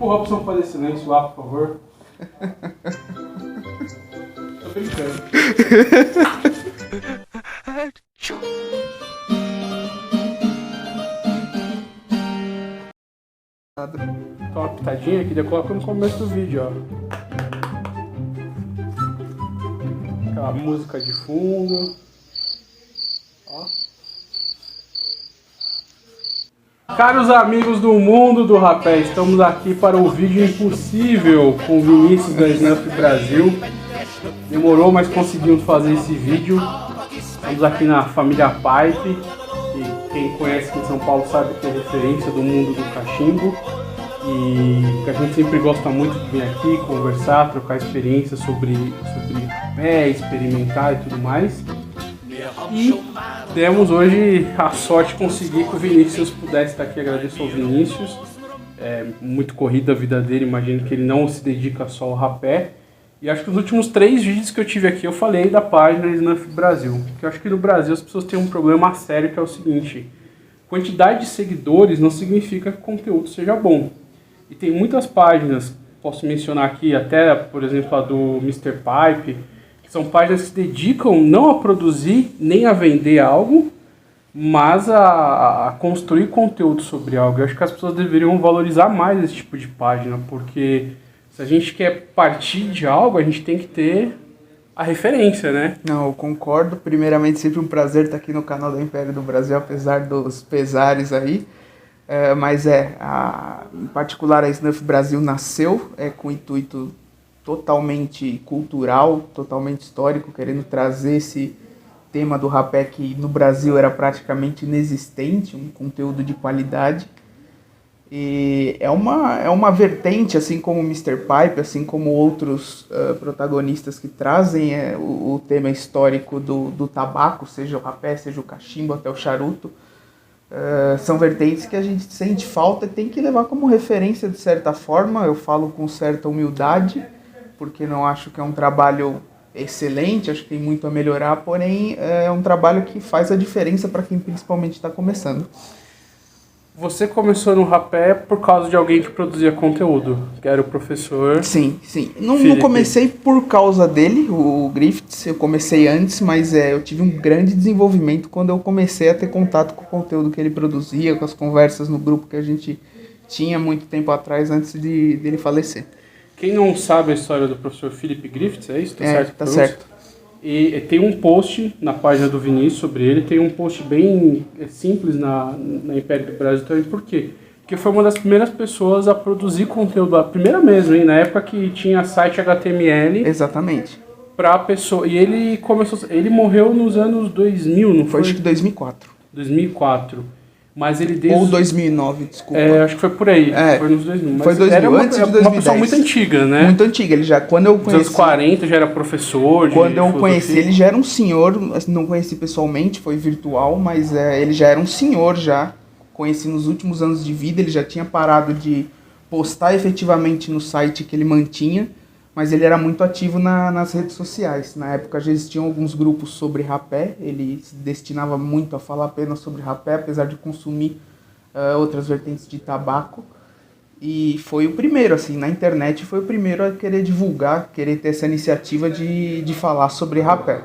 pro Robson fazer silêncio lá, por favor. Tô brincando. Toma uma pitadinha que daí coloca no começo do vídeo, ó. Aquela música de fundo. Ó. Caros amigos do mundo do rapé, estamos aqui para o vídeo impossível com o Vinícius da Snuff Brasil. Demorou, mas conseguimos fazer esse vídeo. Estamos aqui na família Pipe, que quem conhece aqui em São Paulo sabe que é referência do mundo do cachimbo. E que a gente sempre gosta muito de vir aqui conversar, trocar experiências sobre rapé, experimentar e tudo mais. E demos hoje a sorte de conseguir que o Vinícius pudesse estar aqui. Agradeço ao Vinícius. É muito corrida a vida dele, imagino que ele não se dedica só ao rapé. E acho que nos últimos 3 vídeos que eu tive aqui eu falei da página Snuff Brasil. Porque eu acho que no Brasil as pessoas têm um problema sério, que é o seguinte: quantidade de seguidores não significa que o conteúdo seja bom. E tem muitas páginas, posso mencionar aqui até, por exemplo, a do Mr. Pipe, que são páginas que se dedicam não a produzir nem a vender algo, mas a construir conteúdo sobre algo. Eu acho que as pessoas deveriam valorizar mais esse tipo de página, porque se a gente quer partir de algo, a gente tem que ter a referência, né? Não, eu concordo. Primeiramente, sempre um prazer estar aqui no canal da Império do Brasil, apesar dos pesares aí. Mas em particular a Snuff Brasil nasceu com o intuito totalmente cultural, totalmente histórico, querendo trazer esse tema do rapé que no Brasil era praticamente inexistente, um conteúdo de qualidade. E é uma vertente, assim como o Mr. Pipe, assim como outros protagonistas que trazem o tema histórico do tabaco, seja o rapé, seja o cachimbo, até o charuto. São vertentes que a gente sente falta e tem que levar como referência de certa forma. Eu falo com certa humildade, porque não acho que é um trabalho excelente, acho que tem muito a melhorar, porém é um trabalho que faz a diferença para quem principalmente está começando. Você começou no rapé por causa de alguém que produzia conteúdo, que era o professor. Sim. Não comecei por causa dele, o Griffiths, eu comecei antes, mas eu tive um grande desenvolvimento quando eu comecei a ter contato com o conteúdo que ele produzia, com as conversas no grupo que a gente tinha muito tempo atrás, antes dele falecer. Quem não sabe a história do professor Philip Griffiths, é isso? Tá certo. E tem um post na página do Vinícius sobre ele, tem um post bem simples na Império do Brasil também. Por quê? Porque foi uma das primeiras pessoas a produzir conteúdo, a primeira mesmo, hein? Na época que tinha site HTML. Exatamente. Pra pessoa. E ele morreu nos anos 2000, não foi? Acho que 2004. 2004. Mas ele Ou 2009, desculpa. Acho que foi por aí. Foi nos 2000. Mas foi 2000, era antes de 2010. Uma pessoa muito antiga, né? Muito antiga. Ele já, quando eu conheci... Nos anos 40 já era professor de Quando eu filosofia. conheci, ele já era um senhor. Não conheci pessoalmente, foi virtual, mas ele já era um senhor já. Conheci nos últimos anos de vida. Ele já tinha parado de postar efetivamente no site que ele mantinha, mas ele era muito ativo nas redes sociais. Na época já existiam alguns grupos sobre rapé. Ele se destinava muito a falar apenas sobre rapé, apesar de consumir outras vertentes de tabaco. E foi o primeiro, assim, na internet foi o primeiro a querer divulgar, querer ter essa iniciativa de falar sobre rapé.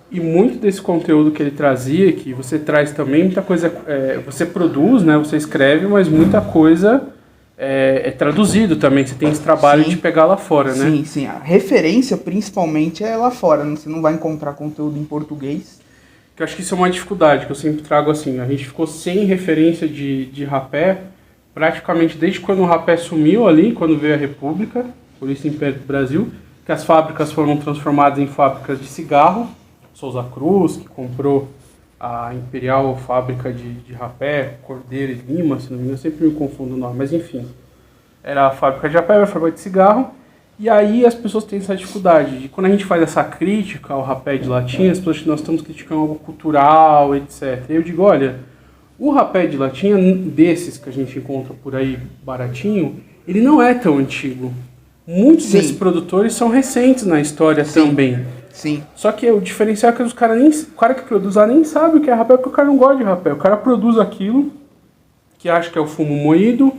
E muito desse conteúdo que ele trazia, que você traz também, muita coisa, você produz, né, você escreve, mas muita coisa é traduzido também, você tem esse trabalho de pegar lá fora, né? Sim, a referência principalmente é lá fora, você não vai encontrar conteúdo em português. Que eu acho que isso é uma dificuldade, que eu sempre trago assim, a gente ficou sem referência de rapé, praticamente desde quando o rapé sumiu ali, quando veio a República, por isso Império do Brasil, que as fábricas foram transformadas em fábricas de cigarro. Souza Cruz, que comprou a Imperial Fábrica de Rapé, Cordeiro e Lima, se não me engano, eu sempre me confundo o nome, mas enfim. Era a fábrica de rapé, a fábrica de cigarro, e aí as pessoas têm essa dificuldade. E quando a gente faz essa crítica ao rapé de latinha, as pessoas acham que nós estamos criticando algo cultural, etc. E eu digo, olha, o rapé de latinha, desses que a gente encontra por aí baratinho, ele não é tão antigo. Muitos desses produtores são recentes na história também. Sim. Só que o diferencial é que o cara que produz lá nem sabe o que é rapé, porque o cara não gosta de rapé. O cara produz aquilo, que acha que é o fumo moído,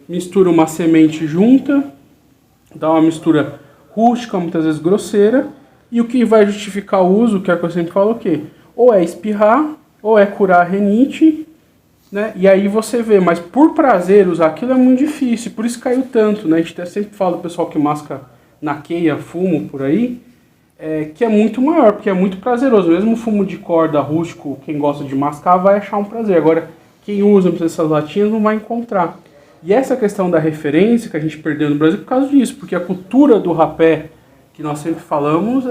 mistura uma semente junta, dá uma mistura rústica, muitas vezes grosseira, e o que vai justificar o uso, que é o que eu sempre falo, o quê? Ou é espirrar, ou é curar a renite, né? E aí você vê, mas por prazer usar aquilo é muito difícil, por isso caiu tanto, né? A gente até sempre fala do pessoal que masca na queia, fumo por aí, que é muito maior, porque é muito prazeroso. Mesmo o fumo de corda rústico, quem gosta de mascar vai achar um prazer. Agora, quem usa essas latinhas não vai encontrar. E essa questão da referência que a gente perdeu no Brasil é por causa disso, porque a cultura do rapé, que nós sempre falamos,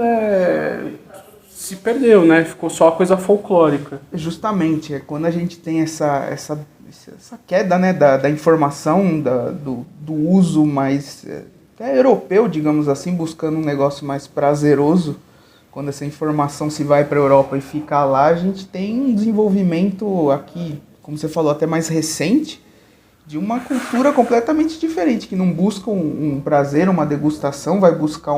se perdeu, né? Ficou só a coisa folclórica. Justamente, quando a gente tem essa queda, né, da informação, do uso mais até europeu, digamos assim, buscando um negócio mais prazeroso, quando essa informação se vai para a Europa e fica lá, a gente tem um desenvolvimento aqui, como você falou, até mais recente, de uma cultura completamente diferente, que não busca um prazer, uma degustação, vai buscar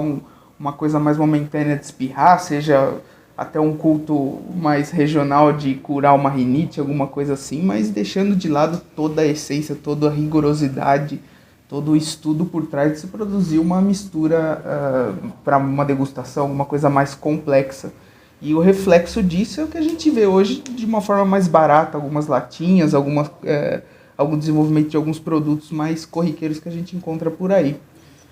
uma coisa mais momentânea de espirrar, seja até um culto mais regional de curar uma rinite, alguma coisa assim, mas deixando de lado toda a essência, toda a rigorosidade, todo o estudo por trás de se produzir uma mistura para uma degustação, alguma coisa mais complexa. E o reflexo disso é o que a gente vê hoje de uma forma mais barata, algumas latinhas, algum desenvolvimento de alguns produtos mais corriqueiros que a gente encontra por aí.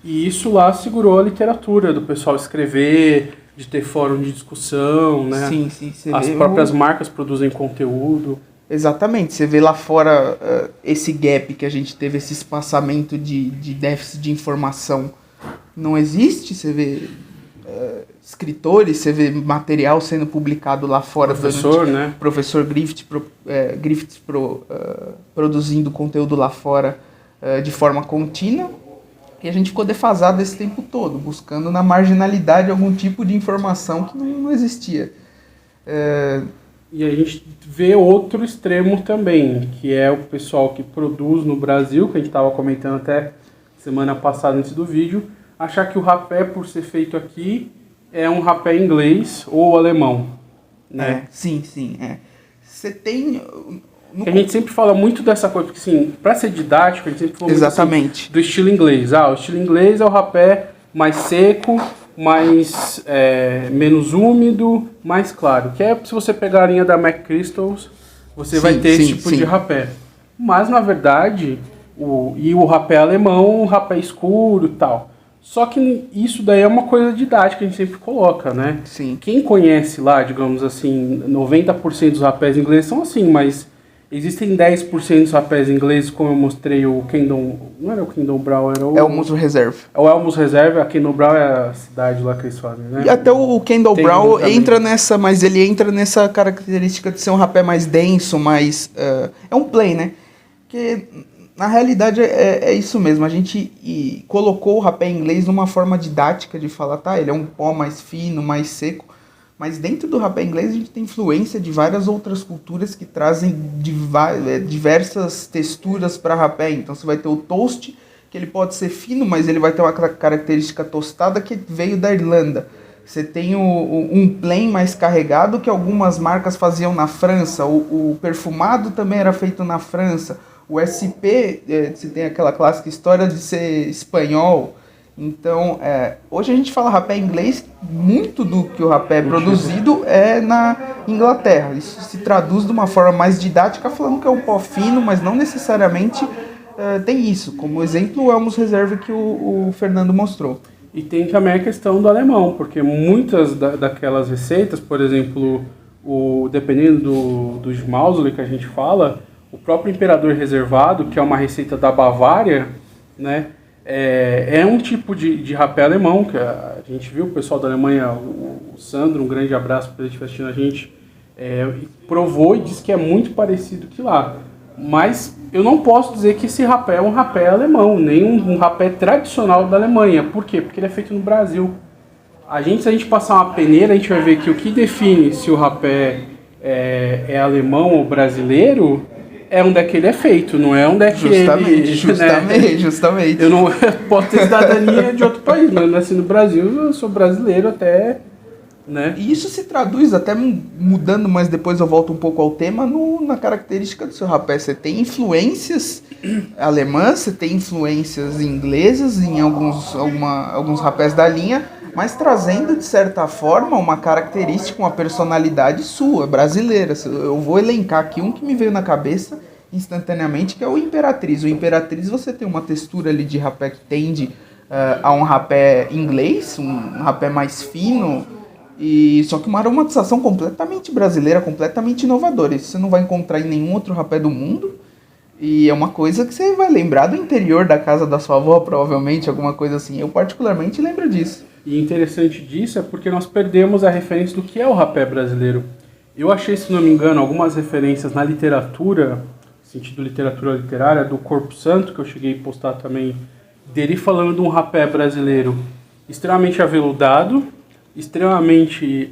E isso lá segurou a literatura do pessoal escrever, de ter fórum de discussão, né? Sim. As próprias marcas produzem conteúdo. Exatamente, você vê lá fora esse gap que a gente teve, esse espaçamento de déficit de informação não existe, você vê escritores, você vê material sendo publicado lá fora. Professor, né? Professor Griffiths produzindo conteúdo lá fora de forma contínua, e a gente ficou defasado esse tempo todo, buscando na marginalidade algum tipo de informação que não existia. E a gente vê outro extremo também, que é o pessoal que produz no Brasil, que a gente estava comentando até semana passada antes do vídeo, achar que o rapé, por ser feito aqui, é um rapé inglês ou alemão, né? Sim. Você tem... A gente sempre fala muito dessa coisa, porque assim, para ser didático, a gente sempre fala muito assim, do estilo inglês. O estilo inglês é o rapé mais seco, mais menos úmido, mais claro. Que é se você pegar a linha da McChrystals, você vai ter esse tipo de rapé. Mas na verdade, o rapé alemão, o rapé escuro e tal. Só que isso daí é uma coisa didática que a gente sempre coloca, né? Sim. Quem conhece lá, digamos assim, 90% dos rapés ingleses são assim, mas existem 10% dos rapés ingleses, como eu mostrei o Kendall... Não era o Kendall Brown, era o... Elmos Reserve. É o Elmos Reserve, a Kendall Brown é a cidade lá que eles fazem, né? E até o Kendall Brown entra nessa, mas ele entra nessa característica de ser um rapé mais denso, mais... é um plain, né? Porque na realidade é isso mesmo, a gente colocou o rapé inglês numa forma didática de falar, tá, ele é um pó mais fino, mais seco, mas dentro do rapé inglês a gente tem influência de várias outras culturas que trazem diversas texturas para rapé. Então você vai ter o toast, que ele pode ser fino, mas ele vai ter uma característica tostada que veio da Irlanda. Você tem um plain mais carregado que algumas marcas faziam na França, o perfumado também era feito na França, o SP, você tem aquela clássica história de ser espanhol. Então, hoje a gente fala rapé inglês, muito do que o rapé é produzido é na Inglaterra. Isso se traduz de uma forma mais didática, falando que é um pó fino, mas não necessariamente tem isso. Como exemplo, o Elmos Reserve que o Fernando mostrou. E tem também a questão do alemão, porque muitas daquelas receitas, por exemplo, dependendo do Schmausle que a gente fala, o próprio Imperador Reservado, que é uma receita da Bavária, né? É um tipo de rapé alemão que a gente viu, o pessoal da Alemanha, o Sandro, um grande abraço para ele estiver assistindo a gente, provou e disse que é muito parecido que lá. Mas eu não posso dizer que esse rapé é um rapé alemão, nem um rapé tradicional da Alemanha. Por quê? Porque ele é feito no Brasil. Se a gente passar uma peneira, a gente vai ver que o que define se o rapé é alemão ou brasileiro é onde é que ele é feito, não é onde é que Justamente. Eu não posso ter cidadania de outro país, mas nasci no Brasil, eu sou brasileiro até né? E isso se traduz, até mudando, mas depois eu volto um pouco ao tema, na característica do seu rapé. Você tem influências alemãs, você tem influências inglesas em alguns rapés da linha, mas trazendo, de certa forma, uma característica, uma personalidade sua, brasileira. Eu vou elencar aqui um que me veio na cabeça instantaneamente, que é o Imperatriz. O Imperatriz, você tem uma textura ali de rapé que tende a um rapé inglês, um rapé mais fino, só que uma aromatização completamente brasileira, completamente inovadora. Isso você não vai encontrar em nenhum outro rapé do mundo. E é uma coisa que você vai lembrar do interior da casa da sua avó, provavelmente, alguma coisa assim. Eu particularmente lembro disso. E interessante disso é porque nós perdemos a referência do que é o rapé brasileiro. Eu achei, se não me engano, algumas referências na literatura, sentido literatura literária, do Corpo Santo, que eu cheguei a postar também, dele falando de um rapé brasileiro extremamente aveludado, extremamente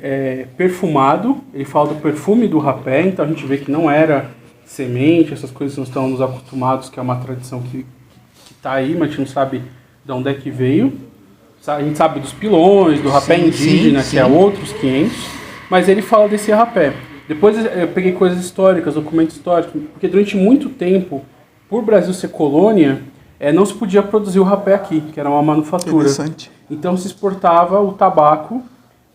perfumado. Ele fala do perfume do rapé, então a gente vê que não era semente, essas coisas não estão nos acostumados, que é uma tradição que está aí, mas a gente não sabe de onde é que veio. A gente sabe dos pilões, do rapé indígena, que é outros 500, mas ele fala desse rapé. Depois eu peguei coisas históricas, documentos históricos, porque durante muito tempo, por Brasil ser colônia, não se podia produzir o rapé aqui, que era uma manufatura. Então se exportava o tabaco,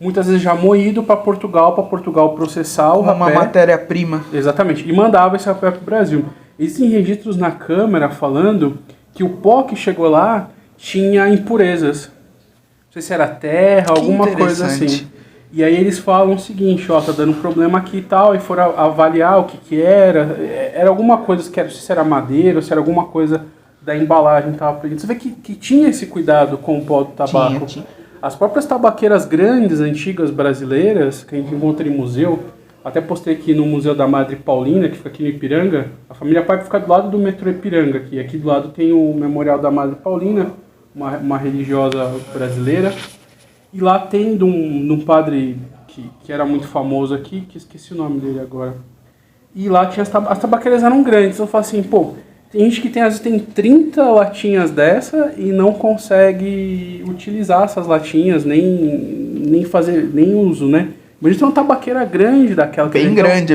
muitas vezes já moído, para Portugal processar o rapé. Uma matéria-prima. Exatamente, e mandava esse rapé para o Brasil. Existem registros na Câmara falando que o pó que chegou lá tinha impurezas. Não sei se era terra, alguma coisa assim. E aí eles falam o seguinte, tá dando um problema aqui e tal, e foram avaliar o que era. Era alguma coisa, não sei se era madeira, ou se era alguma coisa da embalagem e tal. Você vê que tinha esse cuidado com o pó do tabaco. Tinha. As próprias tabaqueiras grandes, antigas, brasileiras, que a gente encontra em museu, até postei aqui no Museu da Madre Paulina, que fica aqui no Ipiranga. A família Paiva fica do lado do metrô Ipiranga, aqui do lado tem o Memorial da Madre Paulina, uma religiosa brasileira. E lá tem de um padre que era muito famoso aqui, que esqueci o nome dele agora. E lá tinha as tabaqueiras eram grandes. Então eu falo assim, tem gente que às vezes tem 30 latinhas dessa e não consegue utilizar essas latinhas, nem uso, né? Mas a gente tem uma tabaqueira grande daquela. Bem grande.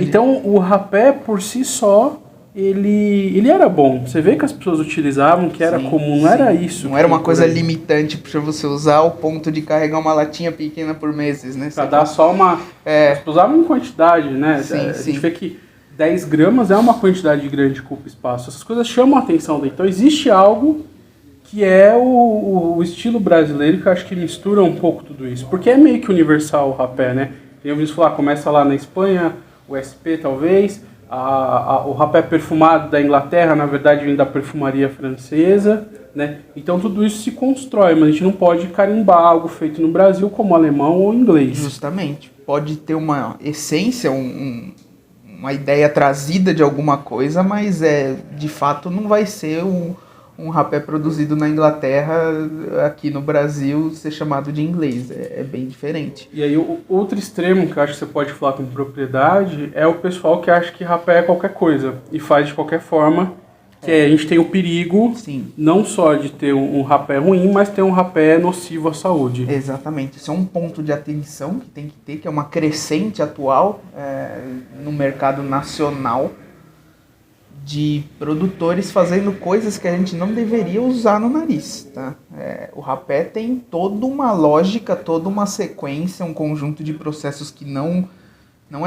Então o rapé por si só, ele era bom. Você vê que as pessoas utilizavam, que era comum, não era isso. Não era uma coisa limitante para você usar ao ponto de carregar uma latinha pequena por meses, né? Pra dar só uma... As pessoas usavam em quantidade, né? A gente vê que 10 gramas é uma quantidade grande que ocupa espaço. Essas coisas chamam a atenção daí. Então existe algo que é o estilo brasileiro, que eu acho que mistura um pouco tudo isso. Porque é meio que universal o rapé, né? Tem ouvido falar, começa lá na Espanha, o SP talvez, o rapé perfumado da Inglaterra, na verdade, vem da perfumaria francesa, né? Então tudo isso se constrói, mas a gente não pode carimbar algo feito no Brasil como alemão ou inglês. Justamente. Pode ter uma essência, uma ideia trazida de alguma coisa, mas de fato não vai ser um rapé produzido na Inglaterra, aqui no Brasil, ser chamado de inglês. É bem diferente. E aí o outro extremo que eu acho que você pode falar com propriedade é o pessoal que acha que rapé é qualquer coisa e faz de qualquer forma, que a gente tem o perigo, não só de ter um rapé ruim, mas ter um rapé nocivo à saúde. Exatamente. Isso é um ponto de atenção que tem que ter, que é uma crescente atual no mercado nacional, de produtores fazendo coisas que a gente não deveria usar no nariz, tá? O rapé tem toda uma lógica, toda uma sequência, um conjunto de processos que não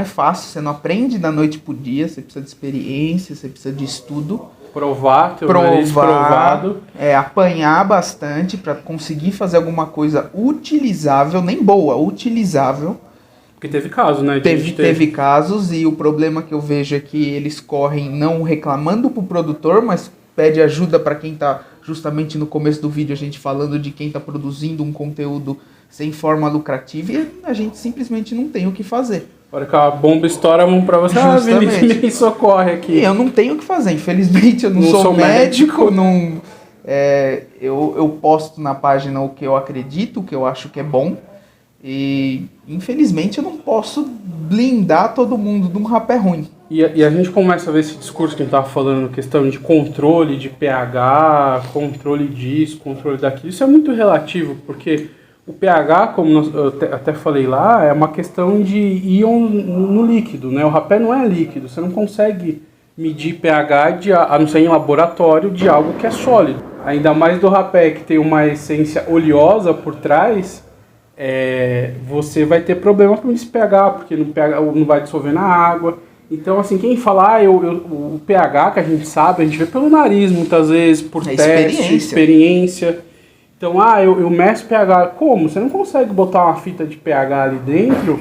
é fácil, você não aprende da noite pro dia, você precisa de experiência, você precisa de estudo. Provar, nariz provado. Apanhar bastante para conseguir fazer alguma coisa utilizável, nem boa, utilizável. Porque teve casos, né? Teve casos, e o problema que eu vejo é que eles correm não reclamando pro produtor, mas pede ajuda para quem tá, justamente no começo do vídeo a gente falando de quem tá produzindo um conteúdo sem forma lucrativa, e a gente simplesmente não tem o que fazer. A hora que a bomba estoura, vão pra você, Vinícius, me socorre aqui. E eu não tenho o que fazer, infelizmente eu não sou médico, eu posto na página o que eu acredito, o que eu acho que é bom, e infelizmente eu não posso blindar todo mundo de um rapé ruim. E a gente começa a ver esse discurso que a gente estava falando, questão de controle de pH, controle disso, controle daquilo. Isso é muito relativo, porque O pH, como eu até falei lá, é uma questão de íon no líquido, né? O rapé não é líquido, você não consegue medir pH, a não ser em laboratório, de algo que é sólido. Ainda mais do rapé, que tem uma essência oleosa por trás, você vai ter problema com esse pH, porque não vai dissolver na água. Então, assim, quem fala, o pH que a gente sabe, a gente vê pelo nariz muitas vezes, por teste, experiência. Então, eu meço pH. Como? Você não consegue botar uma fita de pH ali dentro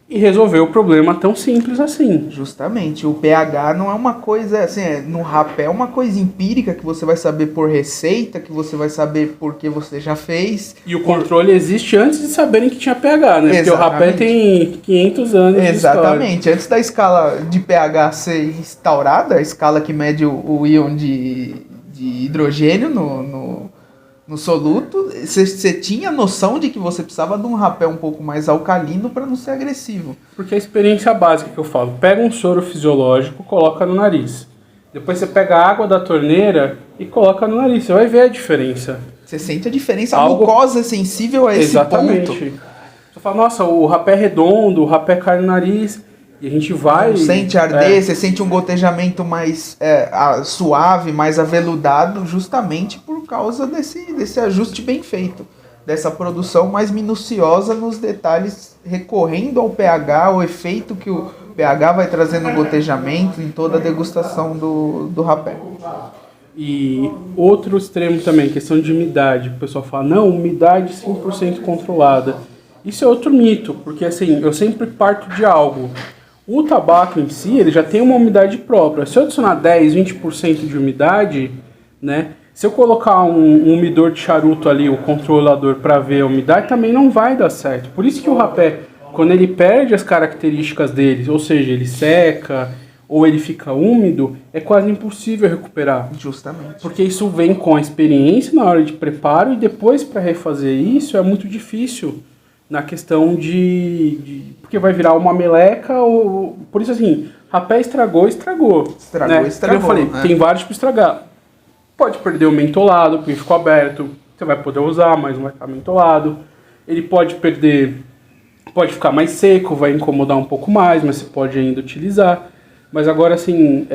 e resolver o problema tão simples assim. Justamente, o pH não é uma coisa, assim, no rapé é uma coisa empírica que você vai saber por receita, que você vai saber porque você já fez. E o controle existe antes de saberem que tinha pH, né? Exatamente. Porque o rapé tem 500 anos Exatamente, de antes da escala de pH ser instaurada, a escala que mede o íon de hidrogênio no soluto, você tinha noção de que você precisava de um rapé um pouco mais alcalino para não ser agressivo. Porque a experiência básica que eu falo, pega um soro fisiológico, coloca no nariz. Depois você pega a água da torneira e coloca no nariz, você vai ver a diferença. Você sente a diferença, a mucosa é sensível a esse ponto. Exatamente. Você fala, nossa, o rapé é redondo, o rapé cai no nariz. E a gente vai... Não sente arder, você sente um gotejamento mais suave, mais aveludado, justamente por causa desse ajuste bem feito. Dessa produção mais minuciosa nos detalhes, recorrendo ao pH, o efeito que o pH vai trazer no gotejamento, em toda a degustação do rapé. E outro extremo também, questão de umidade. O pessoal fala, não, umidade 100% controlada. Isso é outro mito, porque assim, eu sempre parto de algo. O tabaco em si, ele já tem uma umidade própria. Se eu adicionar 10, 20% de umidade, né? Se eu colocar um umidor de charuto ali, o controlador, para ver a umidade, também não vai dar certo. Por isso que o rapé, quando ele perde as características dele, ou seja, ele seca ou ele fica úmido, é quase impossível recuperar. Justamente. Porque isso vem com a experiência na hora de preparo e depois para refazer isso é muito difícil. Na questão porque vai virar uma meleca, por isso assim, rapé estragou. Estragou, né? estragou. Como eu falei, tem vários para estragar. Pode perder o mentolado, porque ficou aberto, você vai poder usar, mas não vai estar mentolado. Ele pode ficar mais seco, vai incomodar um pouco mais, mas você pode ainda utilizar. Mas agora assim,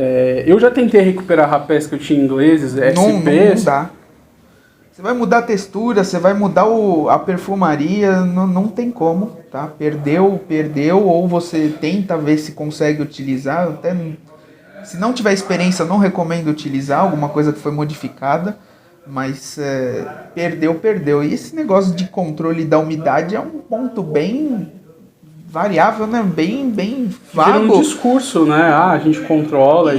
eu já tentei recuperar rapés que eu tinha ingleses, SPs. Não dá. Você vai mudar a textura, você vai mudar a perfumaria, não tem como, tá? Perdeu, ou você tenta ver se consegue utilizar. Se não tiver experiência, eu não recomendo utilizar alguma coisa que foi modificada, mas perdeu. E esse negócio de controle da umidade é um ponto bem variável, né? Bem vago. Vira um discurso, né? A gente controla.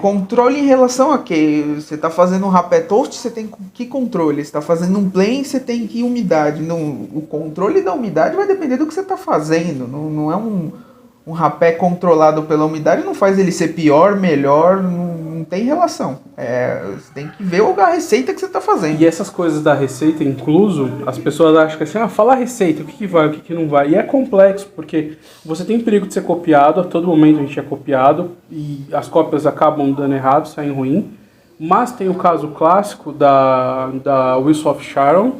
Controle em relação a quê? Você está fazendo um rapé toast, você tem que controle? Você está fazendo um plain, você tem que umidade? O controle da umidade vai depender do que você está fazendo. Não é um rapé controlado pela umidade, não faz ele ser pior, melhor, não tem relação. Você tem que ver a receita que você está fazendo. E essas coisas da receita, incluso, as pessoas acham que assim, fala a receita, o que vai, o que não vai. E é complexo, porque você tem perigo de ser copiado, a todo momento a gente é copiado, e as cópias acabam dando errado, saem ruim. Mas tem o caso clássico da Wilson of Sharon,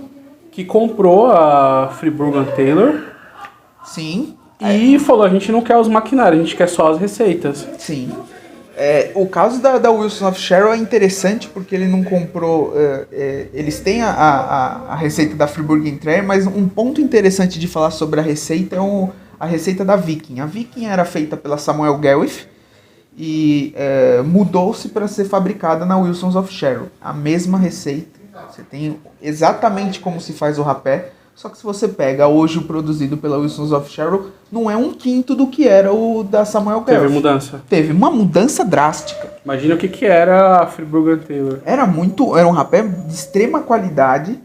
que comprou a Friburg Taylor. Sim. E falou, a gente não quer os maquinários, a gente quer só as receitas. Sim. O caso da Wilson of Sharon é interessante porque ele não comprou... eles têm a receita da Friburg Taylor, mas um ponto interessante de falar sobre a receita é a receita da Viking. A Viking era feita pela Samuel Gawith e mudou-se para ser fabricada na Wilson of Sharon. A mesma receita. Você tem exatamente como se faz o rapé. Só que se você pega hoje o produzido pela Wilson of Sharon, não é 1/5 do que era o da Samuel Gawith. Teve mudança. Teve uma mudança drástica. Imagina o que era a Friburg Taylor. Era um rapé de extrema qualidade.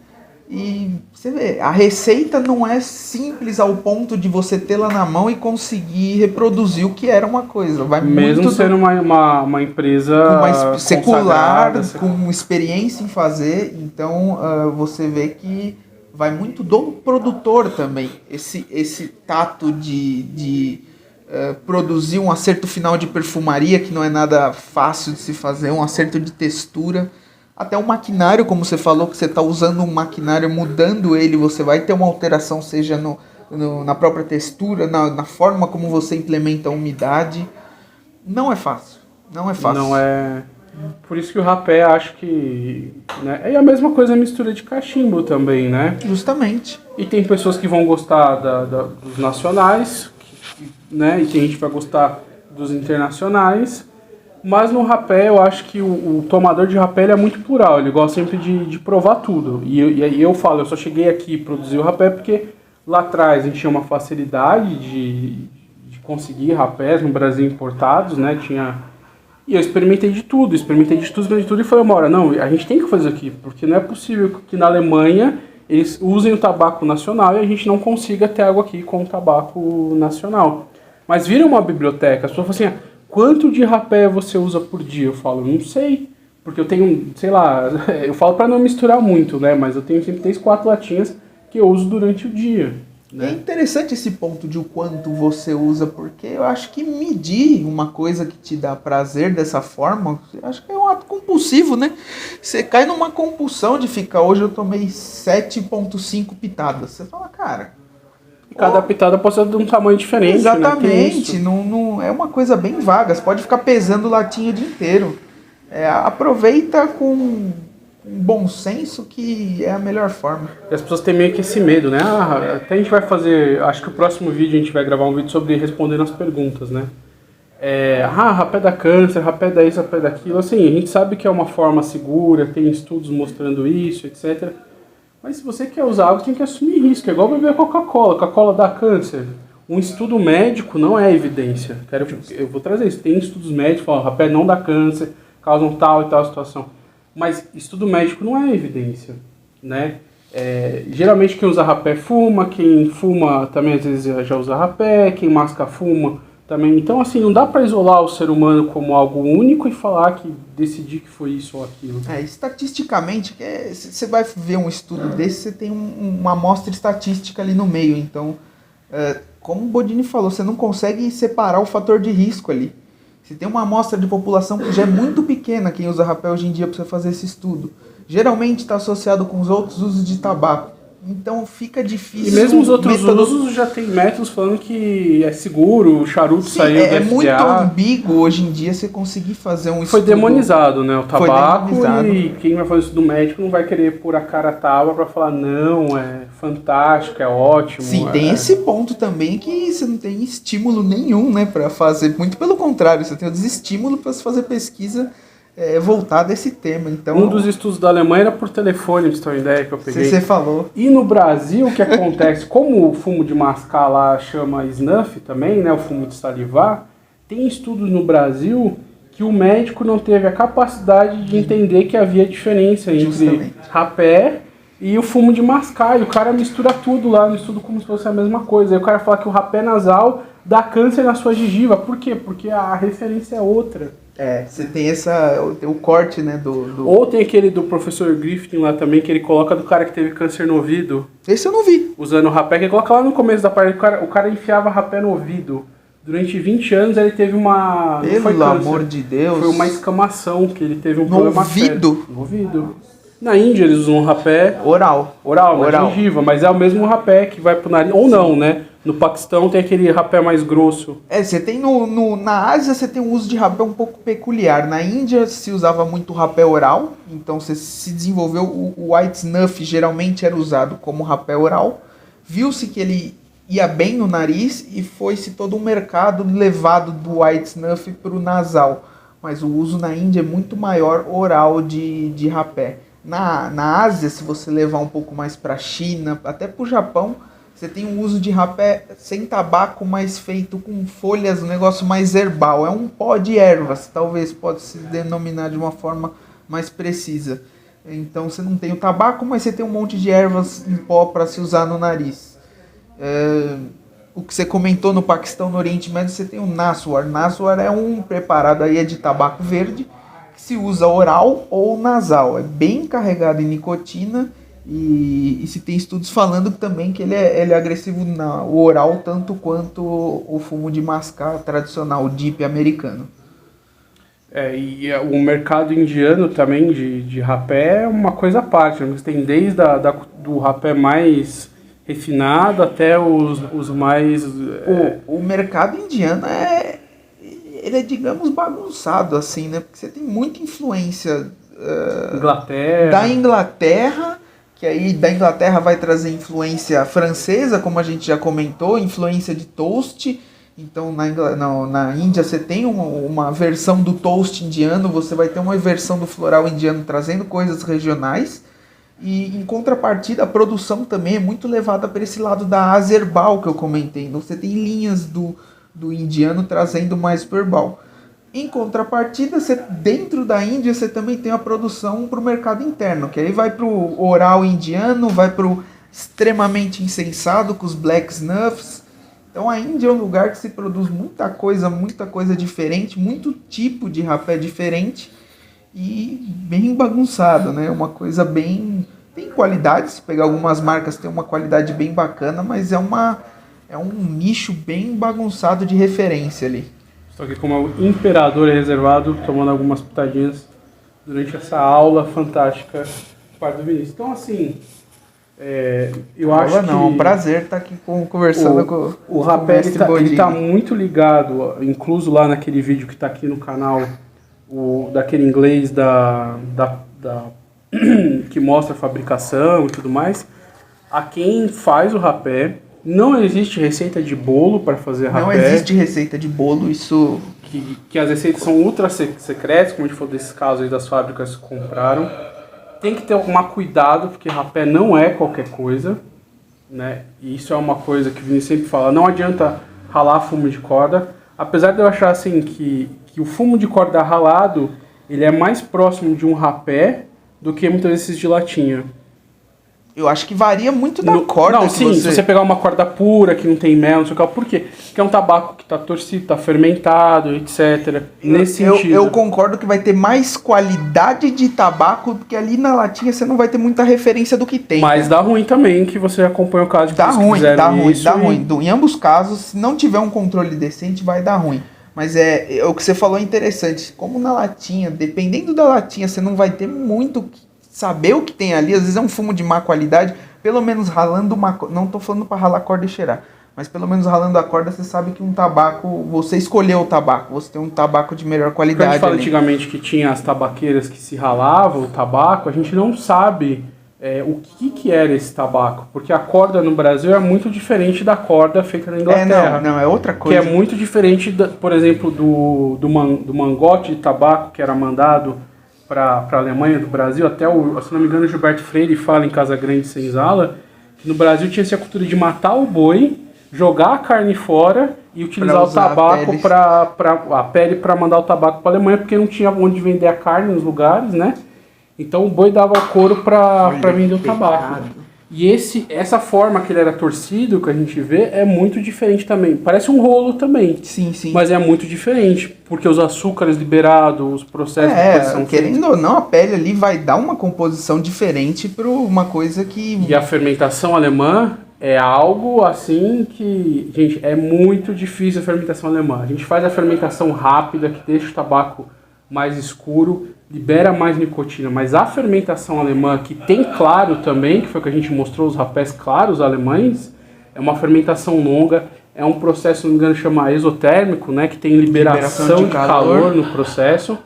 E você vê, a receita não é simples ao ponto de você tê-la na mão e conseguir reproduzir o que era uma coisa. Vai mesmo muito sendo uma empresa secular, com experiência em fazer. Então você vê que vai muito do produtor também, esse tato de produzir um acerto final de perfumaria, que não é nada fácil de se fazer, um acerto de textura. Até o maquinário, como você falou, que você está usando um maquinário, mudando ele, você vai ter uma alteração, seja na própria textura, na forma como você implementa a umidade. Não é fácil. Não é fácil. Não é. Por isso que o rapé, acho que... né? É a mesma coisa a mistura de cachimbo também, né? Justamente. E tem pessoas que vão gostar dos nacionais, né? E tem gente que vai gostar dos internacionais. Mas no rapé, eu acho que o tomador de rapé ele é muito plural. Ele gosta sempre de provar tudo. E eu falo, eu só cheguei aqui e produzi o rapé porque lá atrás a gente tinha uma facilidade de conseguir rapés no Brasil importados, né? E eu experimentei de tudo e falei uma hora, não, a gente tem que fazer isso aqui, porque não é possível que na Alemanha eles usem o tabaco nacional e a gente não consiga ter algo aqui com o tabaco nacional. Mas vira uma biblioteca, as pessoas falam assim, quanto de rapé você usa por dia? Eu falo, não sei, porque eu tenho, sei lá, eu falo para não misturar muito, né, mas eu tenho sempre 3, 4 latinhas que eu uso durante o dia. É interessante esse ponto de o quanto você usa, porque eu acho que medir uma coisa que te dá prazer dessa forma, eu acho que é um ato compulsivo, né? Você cai numa compulsão de ficar, hoje eu tomei 7,5 pitadas. Você fala, cara... E cada pitada pode ser de um tamanho diferente, exatamente, né? não, é uma coisa bem vaga, você pode ficar pesando latinha o dia inteiro. Aproveita com bom senso, que é a melhor forma. E as pessoas têm meio que esse medo, né? Até a gente vai fazer, acho que o próximo vídeo a gente vai gravar um vídeo sobre respondendo as perguntas, né? Rapé dá câncer, rapé dá isso, rapé daquilo. Assim, a gente sabe que é uma forma segura, tem estudos mostrando isso, etc. Mas se você quer usar algo, tem que assumir risco. É igual beber Coca-Cola. Coca-Cola dá câncer. Um estudo médico não é evidência. Eu vou trazer isso. Tem estudos médicos que falam, rapé não dá câncer, causam tal e tal situação. Mas estudo médico não é evidência, né? Geralmente quem usa rapé fuma, quem fuma também às vezes já usa rapé, quem masca fuma também. Então assim, não dá para isolar o ser humano como algo único e falar que decidir que foi isso ou aquilo. Estatisticamente, você vai ver um estudo desse, você tem uma amostra estatística ali no meio. Então, como o Bodini falou, você não consegue separar o fator de risco ali. Você tem uma amostra de população que já é muito pequena, quem usa rapé hoje em dia, para você fazer esse estudo. Geralmente está associado com os outros usos de tabaco. Então fica difícil... E mesmo os outros usos já tem métodos falando que é seguro, o charuto saiu do FDA. É muito ambíguo hoje em dia você conseguir fazer um estudo... Foi demonizado, né, o tabaco, e quem vai fazer estudo médico não vai querer pôr a cara a tapa para falar, não, é fantástico, é ótimo. Sim, tem esse ponto também que você não tem estímulo nenhum, né, para fazer. Muito pelo contrário, você tem o desestímulo para se fazer pesquisa voltada a esse tema. Então, um dos estudos da Alemanha era por telefone, pra você ter uma ideia que eu peguei. Você falou. E no Brasil, o que acontece? Como o fumo de mascar lá chama snuff também, né, o fumo de salivar, tem estudos no Brasil que o médico não teve a capacidade de entender que havia diferença entre rapé e o fumo de mascar. E o cara mistura tudo lá no estudo como se fosse a mesma coisa. Aí o cara fala que o rapé nasal dá câncer na sua gengiva. Por quê? Porque a referência é outra. Você tem o corte, né, Ou tem aquele do professor Griffin lá também, que ele coloca do cara que teve câncer no ouvido. Esse eu não vi. Usando o rapé, que ele coloca lá no começo da parte, o cara enfiava rapé no ouvido. Durante 20 anos ele teve uma... Pelo amor de Deus. Foi uma escamação, que ele teve um no problema ouvido? sério. No ouvido. Na Índia eles usam um rapé... Oral, na gengiva, mas é o mesmo rapé que vai pro nariz. Ou não, né? No Paquistão tem aquele rapé mais grosso. Você tem na Ásia você tem um uso de rapé um pouco peculiar. Na Índia se usava muito rapé oral, então você se desenvolveu o white snuff, geralmente era usado como rapé oral. Viu-se que ele ia bem no nariz e foi-se todo um mercado levado do white snuff para o nasal. Mas o uso na Índia é muito maior oral de rapé. Na Ásia, se você levar um pouco mais para a China, até para o Japão, você tem um uso de rapé sem tabaco, mas feito com folhas, um negócio mais herbal. É um pó de ervas, talvez pode se denominar de uma forma mais precisa. Então você não tem o tabaco, mas você tem um monte de ervas em pó para se usar no nariz. O que você comentou no Paquistão, no Oriente Médio, você tem o Naswar. Naswar é um preparado aí de tabaco verde, que se usa oral ou nasal. É bem carregado em nicotina. E se tem estudos falando também que ele é agressivo no oral tanto quanto o fumo de mascar tradicional, o dip americano. O mercado indiano também de rapé é uma coisa à parte, né? Você tem desde do rapé mais refinado até os mais... O mercado indiano ele é, digamos, bagunçado, assim, né? Porque você tem muita influência da Inglaterra, que aí da Inglaterra vai trazer influência francesa, como a gente já comentou, influência de toast. Então na Índia você tem uma versão do toast indiano, você vai ter uma versão do floral indiano trazendo coisas regionais. E em contrapartida, a produção também é muito levada para esse lado da Asa herbal que eu comentei. Então você tem linhas do indiano trazendo mais pro herbal. Em contrapartida, dentro da Índia você também tem a produção para o mercado interno, que aí vai para o oral indiano, vai para o extremamente incensado com os black snuffs. Então a Índia é um lugar que se produz muita coisa diferente, muito tipo de rapé diferente e bem bagunçado, né? Uma coisa bem... Tem qualidade, se pegar algumas marcas tem uma qualidade bem bacana, mas é um nicho bem bagunçado de referência ali. Estou aqui como o imperador reservado, tomando algumas pitadinhas durante essa aula fantástica do pai do Vinícius. Então assim... eu acho que... É um prazer estar aqui conversando com o rapé. Ele tá muito ligado, incluso lá naquele vídeo que está aqui no canal, daquele inglês que mostra a fabricação e tudo mais, a quem faz o rapé. Não existe receita de bolo para fazer rapé. Não existe receita de bolo, isso... Que as receitas são ultra secretas, como a gente falou desses casos aí das fábricas que compraram. Tem que tomar cuidado, porque rapé não é qualquer coisa, né? E isso é uma coisa que o Vini sempre fala, não adianta ralar fumo de corda. Apesar de eu achar assim que o fumo de corda ralado, ele é mais próximo de um rapé do que muitas vezes de latinha. Eu acho que varia muito da corda. Não, sim, se você pegar uma corda pura, que não tem mel, não sei o que, por quê? Porque é um tabaco que está torcido, está fermentado, etc. Nesse sentido. Eu concordo que vai ter mais qualidade de tabaco, porque ali na latinha você não vai ter muita referência do que tem. Mas dá ruim também, que você acompanha o caso de dá ruim. Em ambos casos, se não tiver um controle decente, vai dar ruim. Mas o que você falou é interessante. Como na latinha, dependendo da latinha, você não vai ter muito... Saber o que tem ali, às vezes é um fumo de má qualidade, pelo menos ralando não tô falando para ralar a corda e cheirar, mas pelo menos ralando a corda você sabe que um tabaco, você escolheu o tabaco, você tem um tabaco de melhor qualidade. Quando a gente fala antigamente que tinha as tabaqueiras que se ralavam o tabaco, a gente não sabe o que era esse tabaco, porque a corda no Brasil é muito diferente da corda feita na Inglaterra. Não, é outra coisa. Que é muito diferente, por exemplo, do mangote de tabaco que era mandado para a Alemanha do Brasil, até se não me engano, o Gilberto Freire fala em Casa Grande Senzala, que no Brasil tinha essa cultura de matar o boi, jogar a carne fora e utilizar o tabaco a pele para mandar o tabaco para a Alemanha, porque não tinha onde vender a carne nos lugares, né? Então o boi dava o couro para vender o tabaco. E essa forma que ele era torcido, que a gente vê, é muito diferente também. Parece um rolo também. Sim. Mas é muito diferente, porque os açúcares liberados, os processos de produção... Querendo ou não, a pele ali vai dar uma composição diferente para uma coisa que... E a fermentação alemã é algo assim que... Gente, é muito difícil a fermentação alemã. A gente faz a fermentação rápida, que deixa o tabaco mais escuro, libera mais nicotina, mas a fermentação alemã, que tem claro também, que foi o que a gente mostrou, os rapés claros alemães, é uma fermentação longa, é um processo, se não me engano, chama exotérmico, né, que tem liberação de calor no processo,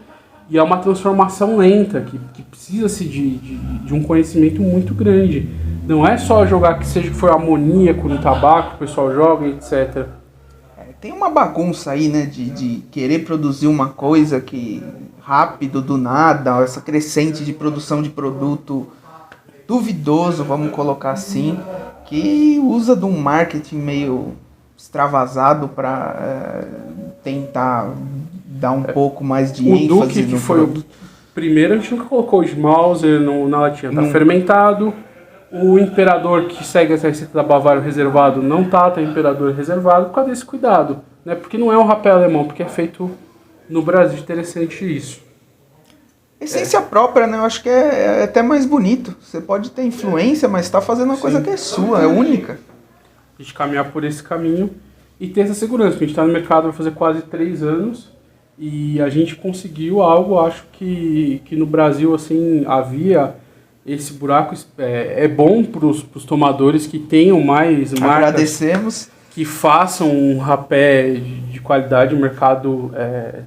e é uma transformação lenta, que precisa-se de um conhecimento muito grande. Não é só jogar que foi amoníaco no tabaco, o pessoal joga, etc. Tem uma bagunça aí, né, de querer produzir uma coisa que rápido, do nada, essa crescente de produção de produto duvidoso, vamos colocar assim, que usa de um marketing meio extravasado para tentar dar um pouco mais de ênfase no Duque, que foi o primeiro, a gente nunca colocou o Schmauser na latinha, tá fermentado. O imperador que segue essa receita da Bavária reservado não tá imperador reservado por causa desse cuidado, né? Porque não é um rapé alemão, porque é feito no Brasil. Interessante isso. Essência própria, né? Eu acho que é até mais bonito. Você pode ter influência, mas está fazendo uma coisa que é sua, é única. A gente caminhar por esse caminho e ter essa segurança. A gente está no mercado vai fazer quase 3 anos e a gente conseguiu algo, acho que no Brasil assim havia esse buraco. É bom para os tomadores que tenham mais marcas, agradecemos, que façam um rapé de qualidade. O mercado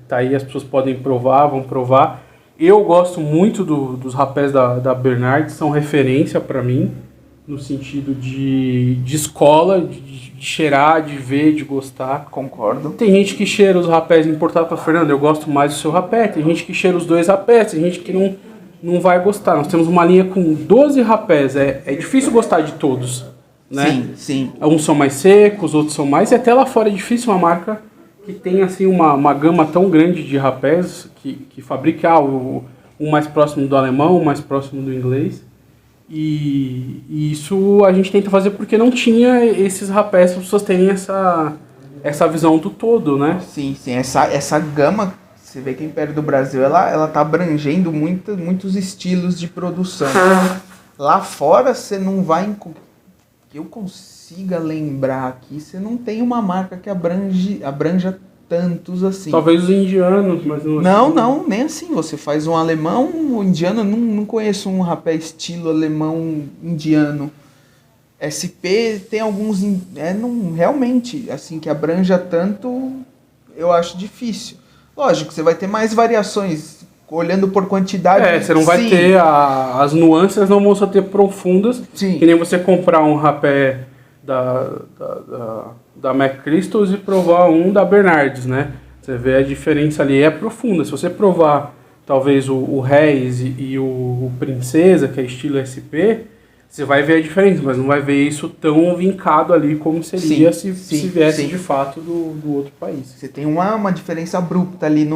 tá aí, as pessoas podem provar, vão provar. Eu gosto muito dos rapés da Bernardes, são referência para mim, no sentido de escola, de cheirar, de ver, de gostar. concordo. Tem gente que cheira os rapés importados para Fernando, eu gosto mais do seu rapé. Tem gente que cheira os dois rapés, tem gente que não vai gostar. Nós temos uma linha com 12 rapés, é difícil gostar de todos, né? Sim, sim. Uns são mais secos, outros são mais... E até lá fora é difícil uma marca que tem assim, uma gama tão grande de rapés, que fabrica o mais próximo do alemão, o mais próximo do inglês. E isso a gente tenta fazer porque não tinha esses rapés para as pessoas terem essa visão do todo, né? Sim, sim. Essa gama, você vê que o Império do Brasil, ela tá abrangendo muitos estilos de produção. Lá fora, você não vai... Que eu consiga lembrar aqui, você não tem uma marca que abranja tantos assim. Talvez os indianos, mas não... Não, nem assim. Você faz um alemão, um indiano, não conheço um rapé estilo alemão indiano. SP tem alguns... não, realmente, assim, que abranja tanto, eu acho difícil. Lógico, você vai ter mais variações, olhando por quantidade. Você não vai ter as nuances, não vão só ter profundas. Sim. Que nem você comprar um rapé da McChrystals e provar um da Bernardes, né? Você vê a diferença ali, é profunda. Se você provar talvez o Reis e o Princesa, que é estilo SP, você vai ver a diferença, mas não vai ver isso tão vincado ali como seria se viesse de fato do outro país. Você tem uma diferença abrupta ali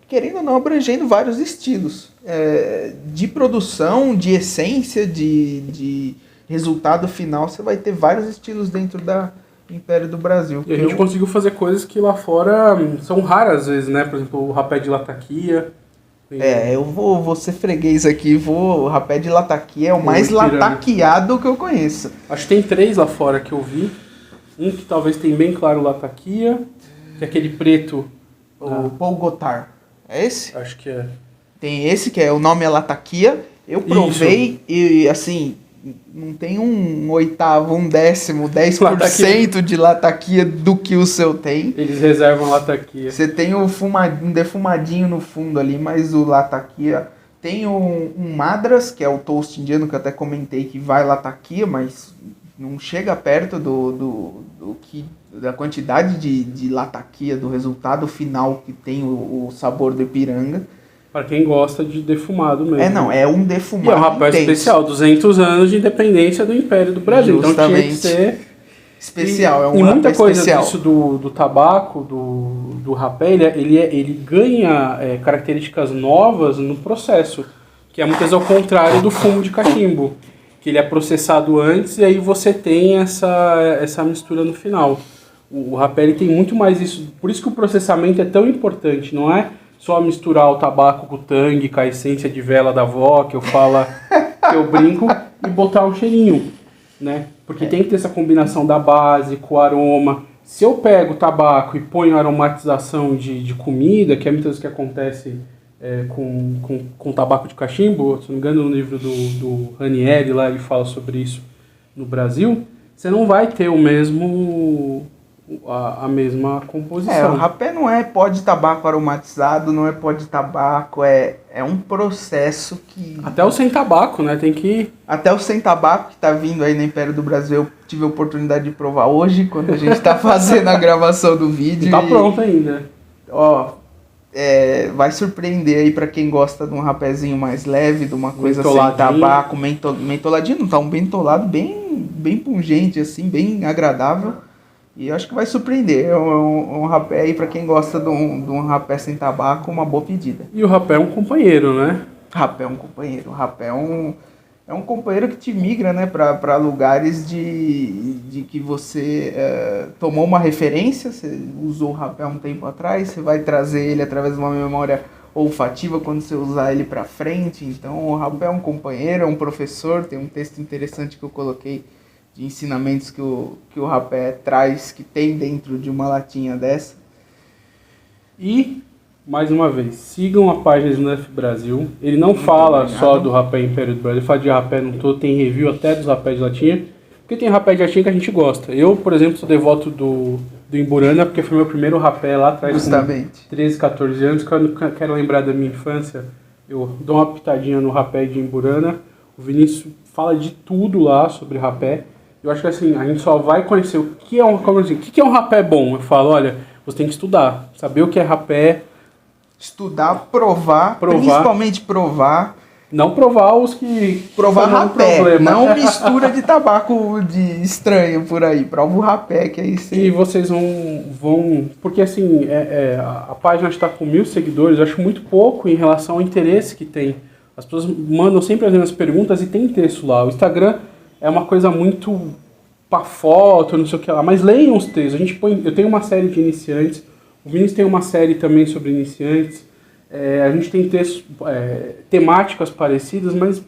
querendo ou não, abrangendo vários estilos. De produção, de essência, de resultado final, você vai ter vários estilos dentro da Império do Brasil. E a gente conseguiu fazer coisas que lá fora são raras às vezes, né? Por exemplo, o rapé de lataquia. Eu vou ser freguês aqui, o rapé de lataquia é o mais lataquiado que eu conheço. Acho que tem 3 lá fora que eu vi. Um que talvez tem bem claro lataquia, que é aquele preto. O Paul Gothard. É esse? Acho que é. Tem esse que o nome é lataquia. Eu provei e assim, não tem um oitavo, um décimo, 10% de lataquia do que o seu tem. Eles reservam lataquia. Você tem um defumadinho no fundo ali, mas o lataquia... Tem um Madras, que é o toast indiano, que eu até comentei que vai lataquia, mas não chega perto da quantidade de lataquia, do resultado final que tem o sabor do Ipiranga. Para quem gosta de defumado mesmo. É um defumado. E é um rapé especial, 200 anos de independência do Império do Brasil. Justamente. Então tinha que ser especial. E muita coisa disso do tabaco, do rapé, ele ganha características novas no processo, que é muitas vezes ao contrário do fumo de cachimbo, que ele é processado antes e aí você tem essa mistura no final. O rapé ele tem muito mais isso, por isso que o processamento é tão importante, não é só misturar o tabaco com o tangue, com a essência de vela da avó, que eu brinco, e botar um cheirinho, né? Porque tem que ter essa combinação da base com o aroma. Se eu pego o tabaco e ponho aromatização de comida, que é muitas vezes que acontece com tabaco de cachimbo, se não me engano no livro do Ranieri, lá ele fala sobre isso no Brasil, você não vai ter a mesma composição. O rapé não é pó de tabaco aromatizado, não é pó de tabaco, é um processo que... Até o sem tabaco, né? Até o sem tabaco que tá vindo aí no Império do Brasil, eu tive a oportunidade de provar hoje, quando a gente tá fazendo a gravação do vídeo. Tá pronto ainda. Vai surpreender aí pra quem gosta de um rapézinho mais leve, de uma coisa sem tabaco, mentoladinho, não tá um mentolado bem pungente, assim, bem agradável. E eu acho que vai surpreender. É um rapé aí, pra quem gosta de um rapé sem tabaco, uma boa pedida. E o rapé é um companheiro, né? Rapé é um companheiro. O rapé é um companheiro que te migra, né, pra lugares de que você tomou uma referência, você usou o rapé um tempo atrás, você vai trazer ele através de uma memória olfativa quando você usar ele pra frente. Então o rapé é um companheiro, é um professor. Tem um texto interessante que eu coloquei de ensinamentos que o rapé traz, que tem dentro de uma latinha dessa. E, mais uma vez, sigam a página Snuff Brasil. Ele não fala só do rapé Império do Brasil, ele fala de rapé no todo, tem review até dos rapés de latinha. Porque tem rapé de latinha que a gente gosta. Eu, por exemplo, sou devoto do Imburana, porque foi meu primeiro rapé lá atrás, justamente, com 13, 14 anos. Quando eu quero lembrar da minha infância, eu dou uma pitadinha no rapé de Imburana. O Vinícius fala de tudo lá sobre rapé. Eu acho que assim, a gente só vai conhecer o que é um, como assim, o que é um rapé bom. Eu falo, olha, você tem que estudar, saber o que é rapé. Estudar, provar, principalmente provar. Não provar os que... Provar rapé, não mistura de tabaco de estranho por aí. Prova o rapé, que é isso. E vocês vão... Porque assim, a página está com 1.000 seguidores, eu acho muito pouco em relação ao interesse que tem. As pessoas mandam sempre as mesmas perguntas e tem texto lá. O Instagram é uma coisa muito pra foto, não sei o que lá. Mas leiam os textos. Eu tenho uma série de iniciantes. O Vinícius tem uma série também sobre iniciantes. A gente tem textos, temáticas parecidas, mas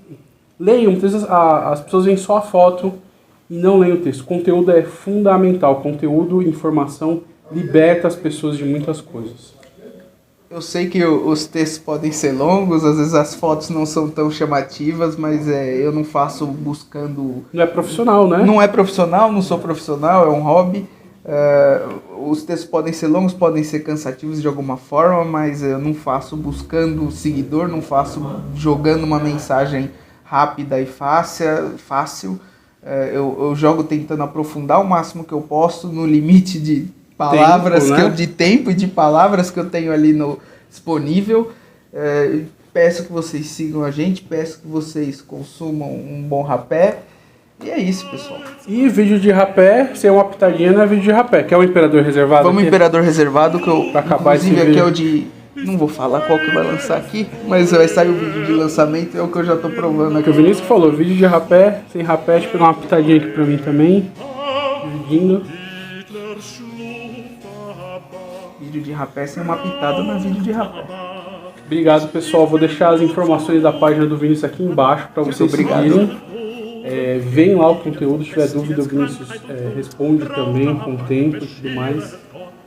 leiam. Muitas vezes as pessoas veem só a foto e não leem o texto. O conteúdo é fundamental. Conteúdo, informação, liberta as pessoas de muitas coisas. Eu sei que os textos podem ser longos, às vezes as fotos não são tão chamativas, mas eu não faço buscando... Não é profissional, né? Não é profissional, não sou profissional, é um hobby. Os textos podem ser longos, podem ser cansativos de alguma forma, mas eu não faço buscando seguidor, não faço jogando uma mensagem rápida e fácil. Eu jogo tentando aprofundar o máximo que eu posso no limite de palavras, tempo, né? De tempo e de palavras que eu tenho ali disponível. Peço que vocês sigam a gente, peço que vocês consumam um bom rapé. E é isso, pessoal. E vídeo de rapé, sem uma pitadinha, não é vídeo de rapé. Quer um Imperador Reservado? Vamos Imperador Reservado, que eu, pra acabar esse vídeo. Aqui é o de... Não vou falar qual que vai lançar aqui, mas vai sair o vídeo de lançamento, é o que eu já tô provando aqui. O Vinícius falou, vídeo de rapé, sem rapé. Deixa eu pegar uma pitadinha aqui pra mim também. Dividindo. Vídeo de rapé sem uma pitada, mas vídeo de rapé. Obrigado, pessoal. Vou deixar as informações da página do Vinícius aqui embaixo para vocês seguirem. Vem lá o conteúdo, se tiver dúvida o Vinícius responde também com o tempo e tudo mais.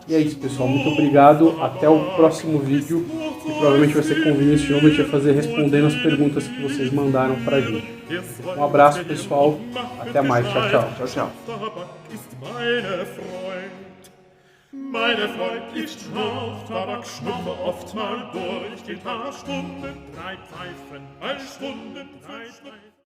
E é isso, pessoal. Muito obrigado. Até o próximo vídeo. E provavelmente vai ser com o Vinícius de novo. A gente vai fazer respondendo as perguntas que vocês mandaram pra gente. Um abraço, pessoal. Até mais. Tchau, tchau. Tchau, tchau. Meine Freund, ich schnauf, Tabak, schnupfe oft mal durch den Tag, Stunden, 3 Pfeifen, 1 Stunde, 3 Pfeifen.